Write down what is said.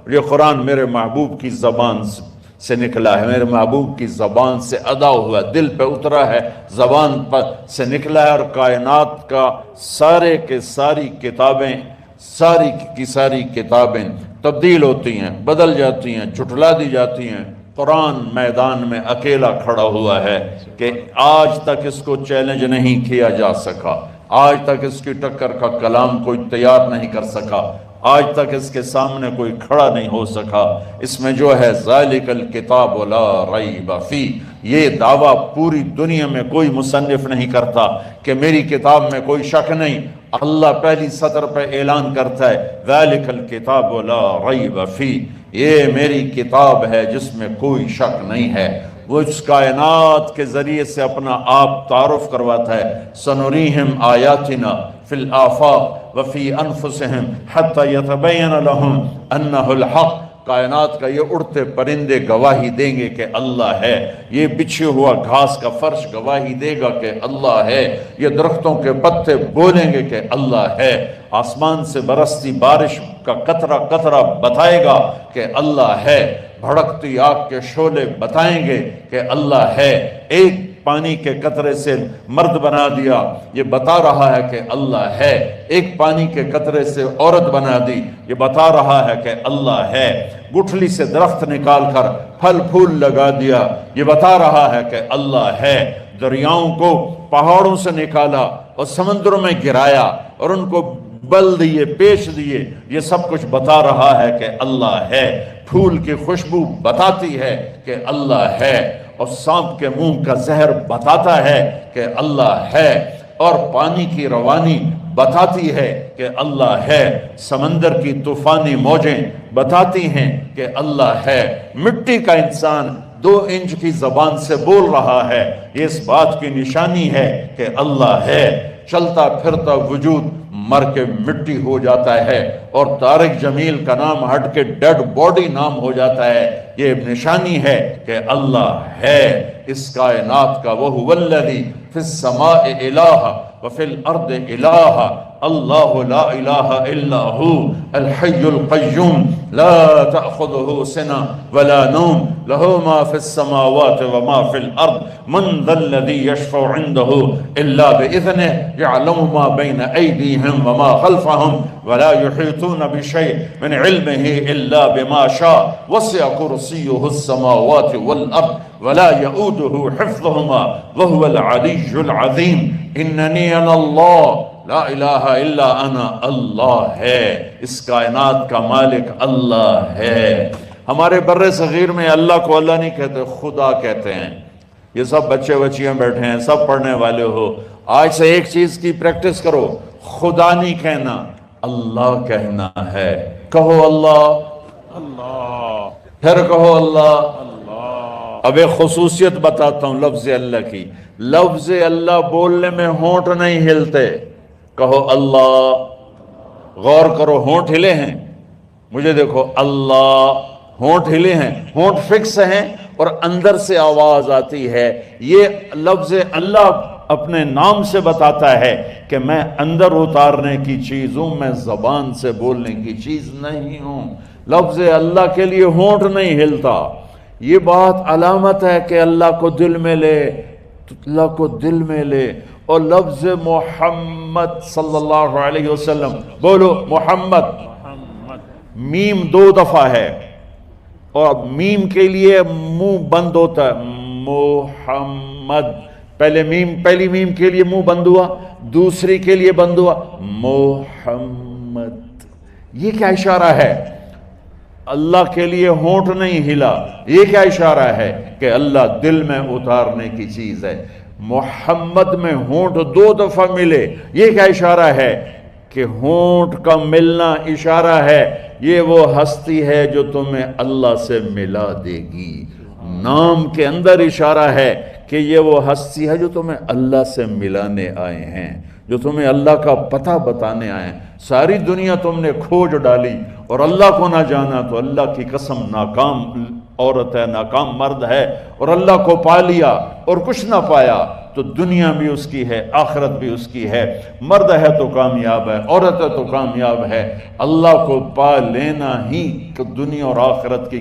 اور یہ قرآن میرے محبوب کی زبان سے نکلا ہے، میرے محبوب کی زبان سے ادا ہوا، دل پہ اترا ہے، زبان پر سے نکلا ہے، اور کائنات کا سارے کے ساری کتابیں، ساری کی ساری کتابیں تبدیل ہوتی ہیں، بدل جاتی ہیں، جھٹلا دی جاتی ہیں، قرآن میدان میں اکیلا کھڑا ہوا ہے کہ آج تک اس کو چیلنج نہیں کیا جا سکا، آج تک اس کی ٹکر کا کلام کوئی تیار نہیں کر سکا، آج تک اس کے سامنے کوئی کھڑا نہیں ہو سکا۔ اس میں جو ہے ذالک الکتاب لا ریب فیہ، یہ دعویٰ پوری دنیا میں کوئی مصنف نہیں کرتا کہ میری کتاب میں کوئی شک نہیں۔ اللہ پہلی سطر پہ اعلان کرتا ہے ذالک الکتاب لا ریب فیہ، یہ میری کتاب ہے جس میں کوئی شک نہیں ہے۔ وہ اس کائنات کے ذریعے سے اپنا آپ تعارف کرواتا ہے، سنریہم آیاتنا فی الآفاق وفی انفسہم حتی یتبین لہم انہ الحق۔ کائنات کا یہ اڑتے پرندے گواہی دیں گے کہ اللہ ہے، یہ بچھے ہوا گھاس کا فرش گواہی دے گا کہ اللہ ہے، یہ درختوں کے پتے بولیں گے کہ اللہ ہے، آسمان سے برستی بارش کا قطرہ قطرہ بتائے گا کہ اللہ ہے، بھڑکتی آگ کے شعلے بتائیں گے کہ اللہ ہے، ایک پانی کے قطرے سے مرد بنا دیا یہ بتا رہا ہے کہ اللہ ہے، ایک پانی کے قطرے سے عورت بنا دی یہ بتا رہا ہے کہ اللہ ہے، گٹھلی سے درخت نکال کر پھل پھول لگا دیا یہ بتا رہا ہے کہ اللہ ہے، دریاؤں کو پہاڑوں سے نکالا اور سمندروں میں گرایا اور ان کو بل دیے پیش دیے، یہ سب کچھ بتا رہا ہے کہ اللہ ہے، پھول کی خوشبو بتاتی ہے کہ اللہ ہے، اور سانپ کے منہ کا زہر بتاتا ہے کہ اللہ ہے، اور پانی کی روانی بتاتی ہے کہ اللہ ہے، سمندر کی طوفانی موجیں بتاتی ہیں کہ اللہ ہے، مٹی کا انسان 2 انچ کی زبان سے بول رہا ہے، یہ اس بات کی نشانی ہے کہ اللہ ہے، چلتا پھرتا وجود مر کے مٹی ہو جاتا ہے اور طارق جمیل کا نام ہٹ کے ڈیڈ باڈی نام ہو جاتا ہے، یہ نشانی ہے کہ اللہ ہے اس کائنات کا۔ وَهُوَ الَّذِي فِي السَّمَاءِ إِلَٰهَ وَفِي الْأَرْضِ إِلَٰهَ اللہ لا الہ الا ہو الحی القیوم لا تأخذہ سنة ولا نوم لہ ما فی السماوات وما فی الارض من ذا الذی یشفع عنده الا بإذنہ یعلم ما بین ایدیہم وما خلفہم ولا یحیطون بشیء من علمہ الا بما شاء وسع کرسیہ السماوات والارض ولا يؤوده حفظهما وهو العلی العظیم اننی انا اللہ لا الہ الا انا، اللہ ہے، اس کائنات کا مالک اللہ ہے۔ ہمارے بر صغیر میں اللہ کو اللہ نہیں کہتے، خدا کہتے ہیں۔ یہ سب بچے بچیاں بیٹھے ہیں، سب پڑھنے والے ہو، آج سے ایک چیز کی پریکٹس کرو، خدا نہیں کہنا، اللہ کہنا ہے۔ کہو اللہ، اللہ، پھر کہو اللہ، اللہ۔ اب ایک خصوصیت بتاتا ہوں لفظ اللہ کی، لفظ اللہ بولنے میں ہونٹ نہیں ہلتے۔ کہو اللہ، غور کرو، ہونٹ ہلے ہیں، مجھے دیکھو، اللہ، ہونٹ ہلے ہیں، ہونٹ فکس ہیں اور اندر سے آواز آتی ہے۔ یہ لفظ اللہ اپنے نام سے بتاتا ہے کہ میں اندر اتارنے کی چیز ہوں، میں زبان سے بولنے کی چیز نہیں ہوں۔ لفظ اللہ کے لیے ہونٹ نہیں ہلتا۔ یہ بات علامت ہے کہ اللہ کو دل میں لے، اللہ کو دل میں لے۔ اور لفظ محمد صلی اللہ علیہ وسلم، بولو محمد، میم 2 دفعہ ہے اور میم کے لیے منہ بند ہوتا ہے، محمد، پہلی میم کے لیے منہ بند ہوا، دوسری کے لیے بند ہوا، محمد۔ یہ کیا اشارہ ہے؟ اللہ کے لیے ہونٹ نہیں ہلا۔ یہ کیا اشارہ ہے؟ کہ اللہ دل میں اتارنے کی چیز ہے۔ محمد میں ہونٹ 2 دفعہ ملے، یہ کیا اشارہ ہے؟ کہ ہونٹ کا ملنا اشارہ ہے یہ وہ ہستی ہے جو تمہیں اللہ سے ملا دے گی۔ نام کے اندر اشارہ ہے کہ یہ وہ ہستی ہے جو تمہیں اللہ سے ملانے آئے ہیں، جو تمہیں اللہ کا پتہ بتانے آئے ہیں۔ ساری دنیا تم نے کھوج ڈالی اور اللہ کو نہ جانا تو اللہ کی قسم ناکام عورت ہے، ناکام مرد ہے، اور اللہ کو پا لیا اور کچھ نہ پایا۔ تو دنیا بھی اس کی ہے، آخرت بھی اس کی ہے۔ مرد ہے تو کامیاب ہے، عورت ہے تو کامیاب ہے۔ اللہ کو پا لینا ہی دنیا اور آخرت کی